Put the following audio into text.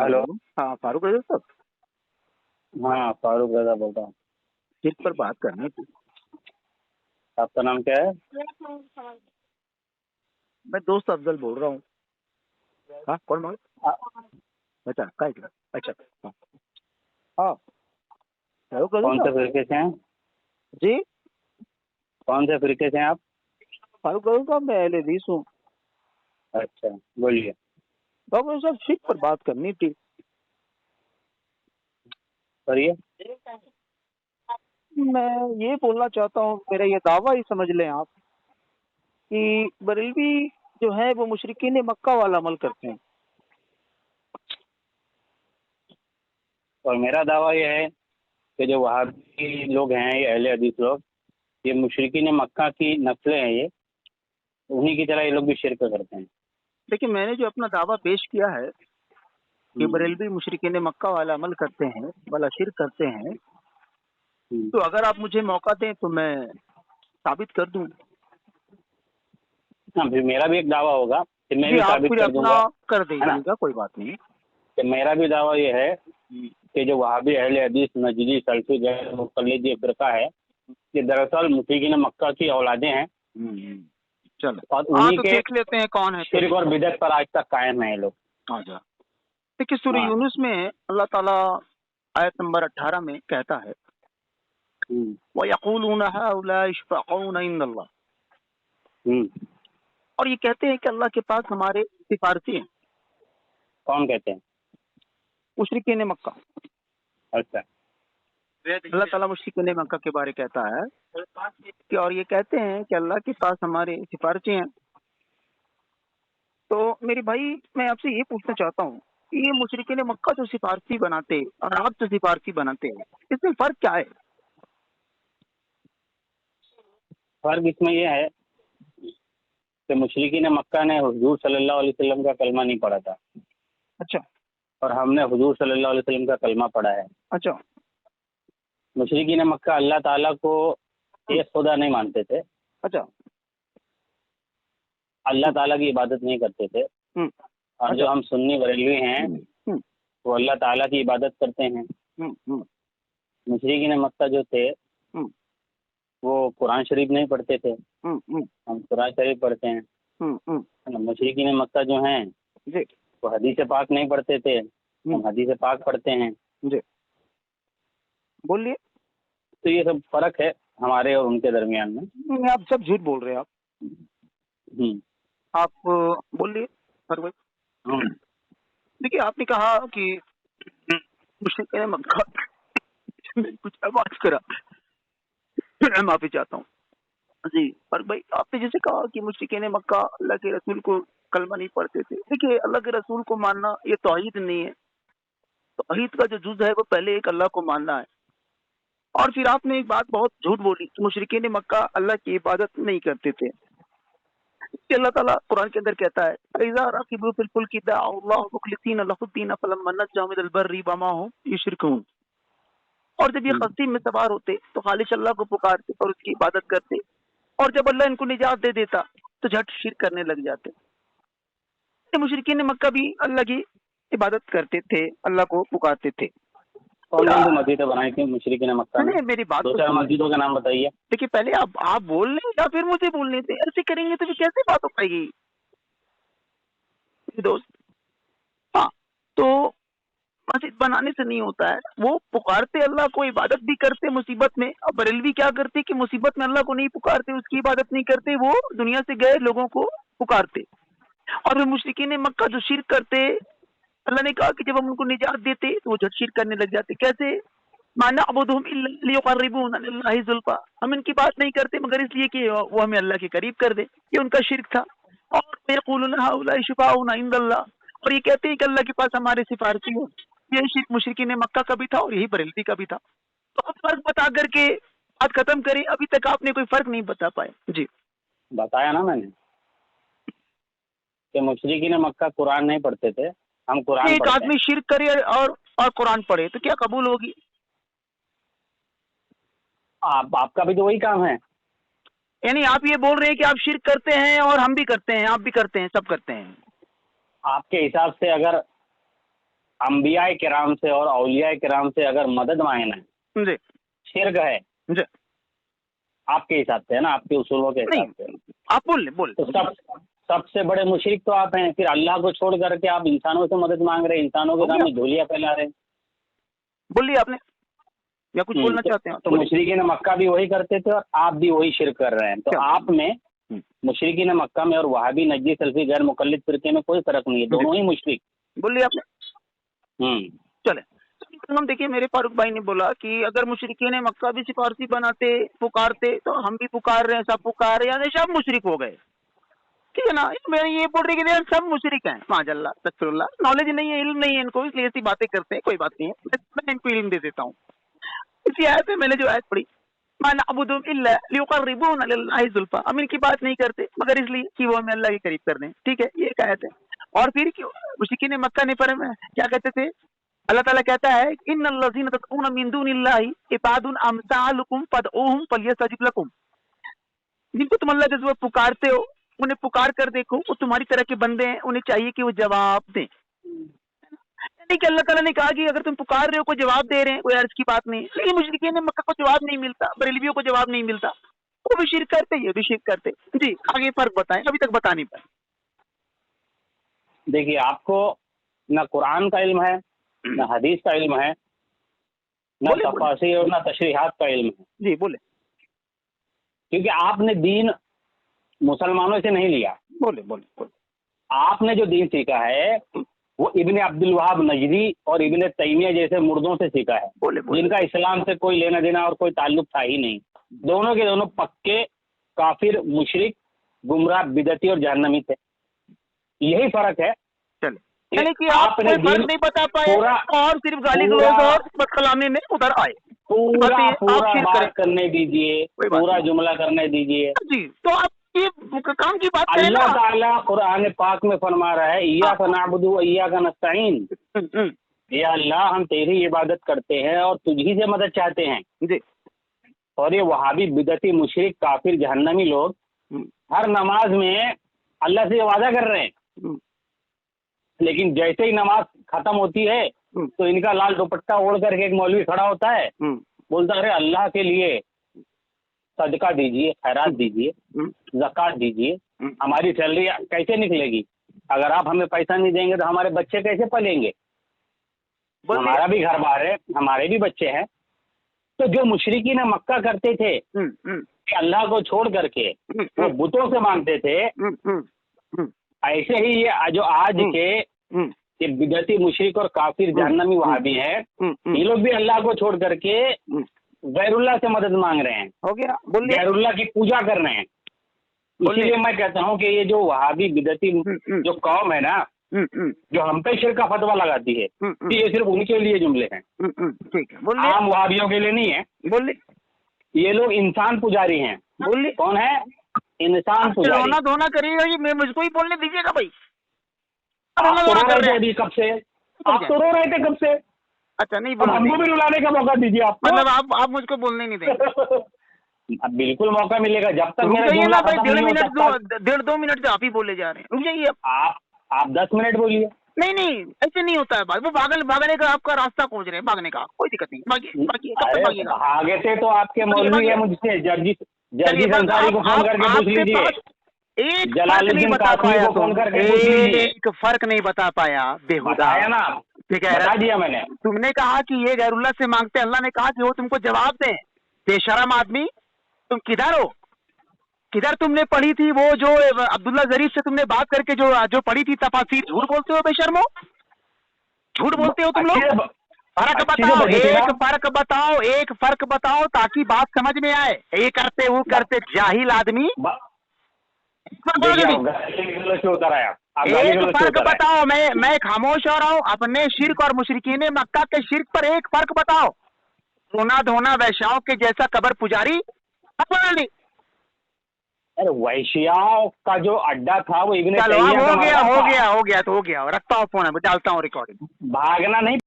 Hello. Hello. हाँ फारूक रजा साहब, हाँ, फारूक रजा बोल रहा हूँ। किस पर बात करनी थी? आपका नाम क्या है? मैं दोस्त अफजल बोल रहा हूँ। हाँ कौन बोल? आ- अच्छा काय का? अच्छा हाँ हाँ, फारूक रजा कौन से साहब फिरके से हैं? जी। कौन से फिरके से हैं आप? फारूक रजा साहब मैं अहले हदीस हूँ। अच्छा, बोलिए। फारूक रजा साहब शिर्क पर बात करनी थी। करिए। मैं ये बोलना चाहता हूँ, मेरा ये दावा ही समझ लें आप कि बरेलवी जो है वो मुशरिकीन मक्का वाला अमल करते हैं। और मेरा दावा यह है कि जो वहाबी लोग हैं, ये अहले हदीस लोग, ये मुशरिकीन मक्का की नस्लें हैं। ये उन्हीं की तरह ये लोग भी शिरक करते हैं। देखिए मैंने जो अपना दावा पेश किया है कि हम्म, बरेलवी मुशरिकीन मक्का वाला अमल करते हैं, वाला शिर्क करते हैं, हम्म। तो अगर आप मुझे मौका दें तो मैं साबित कर दूं। हाँ, फिर मेरा भी एक दावा होगा, फिर मैं जी भी आप साबित फिर कर अपना दूंगा, कर है ना। दीजिएगा, कोई बात नहीं। कि मेरा भी दावा ये है कि जो वहाबी अहले हदीस नजदी सल्फी गैर मुक़ल्लिद ये फिरका है, ये दरअसल मुशरिकीन मक्का की औलादें हैं। चलो और हाँ उन्हीं तो के देख लेते हैं कौन है फिर। शिरक और बिदअत पर आज तक कायम है ये लोग। आ जा। देखिए सूरह हाँ। यूनुस में अल्लाह ताला आयत नंबर 18 में कहता है हम्म, वयक़ूलून हाउलाइ यशफ़ऊन इंदल्लाह, हम्म। और ये कहते हैं कि अल्लाह के पास हमारे सिफारशी हैं। कौन कहते हैं? मुशरिकीन मक्का, अच्छा। अल्लाह ताला मुशरिकीन मक्का के बारे कहता है कि और ये कहते हैं कि अल्लाह के पास हमारे सिफारशी हैं। तो मेरे भाई मैं आपसे ये पूछना चाहता हूँ कि ये मुशरिकीन मक्का जो सिफारशी बनाते और आप जो सिफारशी बनाते हैं, इसमें फर्क क्या है? फर्क इसमें यह है कि मुशरिकीन मक्का ने हुजूर सल्लल्लाहु अलैहि वसल्लम का कलमा नहीं पढ़ा था, अच्छा और हमने हुजूर सल्लल्लाहु अलैहि वसल्लम का कलमा पढ़ा है। अच्छा मुशरिकीन मक्का अल्लाह ताला को एक खुदा नहीं मानते थे, अच्छा। अल्लाह ताला की इबादत नहीं करते थे। हम्म, और अच्छा। जो हम सुन्नी बरेलवी हैं, हम्म, वो अल्लाह ताला की इबादत करते हैं। हम्म, मुशरिकीन मक्का जो थे, हम्म, वो कुरान शरीफ नहीं पढ़ते थे। हम्म, हम कुरान शरीफ पढ़ते हैं, हम्म। है ना। मुशरिकीन मक्का जो हैं, जी वो हदीस पाक नहीं पढ़ते थे, हम हदीस पाक पढ़ते हैं। जी बोलिए। तो ये सब फर्क है हमारे और उनके दरमियान में। आप सब झूठ बोल रहे हैं। हम्म, आप बोलिए हर भाई। हम्म। देखिए आपने कहा कि मुशरिकीन मक्का मैंने कुछ आवाज करा, मैं माफी चाहता हूँ जी। और भाई आपने जैसे कहा कि मुशरिकीन मक्का अल्लाह के रसूल को कलमा नहीं पढ़ते थे। देखिए अल्लाह के रसूल को मानना ये तौहीद नहीं है। तौहीद का जो जुज है वो पहले एक अल्लाह को मानना है। और फिर आपने एक बात बहुत झूठ बोली कि मुशरिकीन मक्का अल्लाह की इबादत नहीं करते थे। कि अल्लाह ताला कुरान के अंदर कहता है इज़ा रकिबू फिल फुल्कि दअउ अल्लाह मुखलिसीन लहुद्दीन फलम्मा नज्जाहुम मिनल बर्रि वमा हुम युश्रिकून। और जब ये कश्ती में सवार होते तो खालिश अल्लाह को पुकारते और उसकी इबादत करते, और जब अल्लाह इनको निजात दे देता तो झट शिरक करने लग जाते। ये मुशरिकीन मक्का भी अल्लाह की इबादत करते थे, अल्लाह को पुकारते थे। कौन कौन सी मस्जिदें बनाई थी मुशरिकीन मक्का ने? नहीं मेरी बात दो तो चार सुनिए। मस्जिदों के नाम बताइए। देखिए पहले आप बोल लें या फिर मुझे बोलने दें, ऐसे करेंगे तो फिर कैसे बात हो पाएगी दोस्त। हाँ तो मस्जिद बनाने से नहीं होता है, वो पुकारते अल्लाह को, इबादत भी करते मुसीबत में। अब बरेलवी क्या करते कि मुसीबत में अल्लाह को नहीं पुकारते, उसकी इबादत नहीं करते, वो दुनिया से गए लोगों को पुकारते। और फिर मुशरिकीन मक्का जो शिरक करते, अल्लाह ने कहा कि जब हम उनको निजात देते तो वो झट शिरक करने लग जाते। कैसे? माना अबुदुहुम इल्ला लियुक़र्रिबूना इलल्लाहि ज़ुल्फ़ा, हम इनकी बात नहीं करते मगर इसलिए कि वो हमें अल्लाह के करीब कर दे। ये उनका शिरक था। और यक़ूलूना हाउलाइ शुफ़ाउना इंदल्लाह, और ये कहते हैं कि अल्लाह के पास हमारे सिफारिशी हैं। ये शिरक मुशरिकीन मक्का का भी था और यही बरेलवी का भी था। तो अब फर्क बता करके बात खत्म करें। अभी तक आपने कोई फर्क नहीं बता पाए जी। बताया ना मैंने कि मुशरिकीन मक्का कुरान नहीं पढ़ते थे, हम कुरान एक पढ़ते हैं। आदमी शिरक करे और कुरान पढ़े तो क्या कबूल होगी? आपका भी तो वही काम है। यानी आप ये बोल रहे हैं कि आप शिरक करते हैं और हम भी करते हैं, आप भी करते हैं, सब करते हैं। आपके हिसाब से अगर अंबिया किराम से और औलिया किराम से अगर मदद मांगना है, जी शिर्क है जी, आपके हिसाब से, है ना, आपके उसूलों के नहीं हिसाब से। आप बोल तो सबसे बड़े मुशरिक तो आप हैं। फिर अल्लाह को छोड़ करके आप इंसानों से मदद मांग रहे हैं, इंसानों के सामने झोलियाँ फैला रहे हैं। बोलिए आपने, या कुछ बोलना चाहते हैं? तो मुशरिकीन मक्का भी वही करते थे और आप भी वही शिर्क कर रहे हैं। तो आप में मुशरिकीन मक्का में और वहाबी नजदी सल्फी गैर मुकल्लिद फिरके में कोई फर्क नहीं है, दोनों ही मुशरिक। बोलिए आपने। चले हम देखिए, मेरे फारूक भाई ने बोला कि अगर मुशरिकीन मक्का भी सिफारसी बनाते पुकारते तो हम भी पुकार रहे हैं, सब पुकार रहे हैं, यानी सब मुशरिक हो गए, ठीक है ना। इसमें ये बोल रही कि सब मुशरिक हैं, माजल्ला तकफिरुल्लाह, नॉलेज नहीं है, इल्म नहीं है इनको, इसलिए ऐसी बातें करते हैं। कोई बात नहीं है, मैं इनको इल्म दे देता हूँ। इसी आयत में मैंने जो आयत पढ़ी, मा नअबुदुहुम इल्ला लियुक़र्रिबूना इलल्लाहि ज़ुल्फ़ा, हम इनकी बात नहीं करते मगर इसलिए कि वो हमें अल्लाह के करीब कर दें, ठीक है, ये एक आयत है। और फिर क्यों मुशरिकीन मक्का ने पर क्या कहते थे? अल्लाह ताला कहता है इन्नल्लज़ीना तदऊना मिन दूनिल्लाहि इबादुन अम्सालुकुम फदऊहुम फलियस्तजिब लकुम, जिनको तुम अल्लाह के सिवा पुकारते हो उन्हें पुकार कर देखो, वो तुम्हारी तरह के बंदे हैं, उन्हें चाहिए कि वो जवाब दें। नहीं कि अल्लाह ताला ने कहा कि अगर तुम पुकार रहे हो कोई जवाब दे रहे हैं, कोई अर्ज की बात नहीं। लेकिन मुशरिकीन मक्का को जवाब नहीं मिलता, बरेलवियों को जवाब नहीं मिलता, वो भी शिर्क करते, ये भी शिर्क करते। जी आगे फर्क बताएं, अभी तक बता नहीं पाए। देखिए, आपको ना कुरान का इल्म है, ना हदीस का इल्म है, ना तफसीर और ना तशरीहात का इल्म है। जी बोले। क्योंकि आपने दीन मुसलमानों से नहीं लिया। बोले। आपने जो दीन सीखा है वो इब्ने अब्दुल वहाब नजदी और इब्ने तैमिया जैसे मुर्दों से सीखा है, जिनका इस्लाम से कोई लेना देना और कोई ताल्लुक था ही नहीं। दोनों के दोनों पक्के काफिर, मुशरिक, गुमराह, बिदती और जहन्नमी थे। यही फर्क है। यानी कि आपने फर्क नहीं बता पाए और सिर्फ गाली गलौज और बदकलामी में उधर आए। पूरा बात करने दीजिए, पूरा जुमला करने दीजिए जी। तो आप ये काम की बात करें ना। अल्लाह ताला कुरान पाक में फरमा रहा है इय्याका नअबुदु व इय्याका नस्तईन, या अल्लाह हम तेरी इबादत करते हैं और तुझी से मदद चाहते हैं जी। और ये वहाबी बिदती मुशरिक काफिर जहन्नमी लोग हर नमाज में अल्लाह से वादा कर रहे हैं, लेकिन जैसे ही नमाज खत्म होती है तो इनका लाल दुपट्टा ओढ़ करके एक मौलवी खड़ा होता है, बोलता है अरे अल्लाह के लिए सदका दीजिए, खैरात दीजिए, ज़कात दीजिए, हमारी सैलरी कैसे निकलेगी? अगर आप हमें पैसा नहीं देंगे तो हमारे बच्चे कैसे पलेंगे? हमारा भी घर बार है, हमारे भी बच्चे हैं। तो जो मुशरिकीन मक्का करते थे कि अल्लाह को छोड़ करके वो बुतों से मांगते थे, ऐसे ही ये जो आज के ये बिदती मुशरिक और काफिर जहन्नमी वहाबी है, ये लोग भी अल्लाह को छोड़ करके गैरुल्लाह से मदद मांग रहे हैं। हो गया, गैरुल्लाह की पूजा कर रहे हैं। इसीलिए मैं कहता हूँ कि ये जो वहाबी बिदती जो कौम है ना, जो हम पे शिर्क का फतवा लगाती है, तो ये सिर्फ उनके लिए जुमले हैं, ठीक है, आम वहाबियों के लिए नहीं है। बोलिए। ये लोग इंसान पुजारी हैं। बोलिए। कौन है? इंसान पुजारी। रोना धोना करिएगा, ये मैं मुझको ही बोलने दीजिएगा भाई। आप तो रो रहे थे अभी कब से, आप तो रो रहे थे कब से। अच्छा नहीं, हमको भी रुलाने का मौका दीजिए आप। मतलब आप मुझको बोलने नहीं देंगे। अब बिल्कुल मौका मिलेगा, जब तक मेरा जुमला खत्म नहीं होता। 1.5-2 मिनट से आप ही बोले जा रहे हैं, रुक जाइए। आप 10 मिनट बोलिए। नहीं ऐसे नहीं होता है बात। वो भागने का आपका रास्ता खोज रहे हैं, भागने का कोई दिक्कत नहीं। बाकी आगे से तो आपके मौलवी है, मुझसे जर्जी अंसारी को फोन करके पूछ लीजिए, एक जलालुद्दीन कासमी को फोन करके पूछ लीजिए। एक फर्क नहीं बता पाया, बेहुदा है ना, ठीक है, बता दिया मैंने। तुमने कहा कि ये गैरुल्लाह से मांगते, अल्लाह ने कहा कि वो तुमको जवाब दे। बेशरम आदमी, तुम किधर हो? किधर तुमने पढ़ी थी वो जो अब्दुल्ला जरीफ से तुमने बात करके जो पढ़ी थी तफासीर? झूठ बोलते हो बेशर्मो, झूठ बोलते हो तुम लोग। फर्क बताओ, एक फर्क बताओ ताकि बात समझ में आए। ये करते वो करते जाहिल आदमी। एक फर्क बताओ, मैं खामोश हो रहा हूँ। अपने शिर्क और मुशरिकीन मक्का के शिर्क पर एक फर्क बताओ। रोना धोना वैश्याओं के जैसा कबर पुजारी। अरे वैश्याओं का जो अड्डा था वो इब्ने तैमिया का हो गया, रखता हूँ फोन, डालता हूँ रिकॉर्डिंग। भागना नहीं।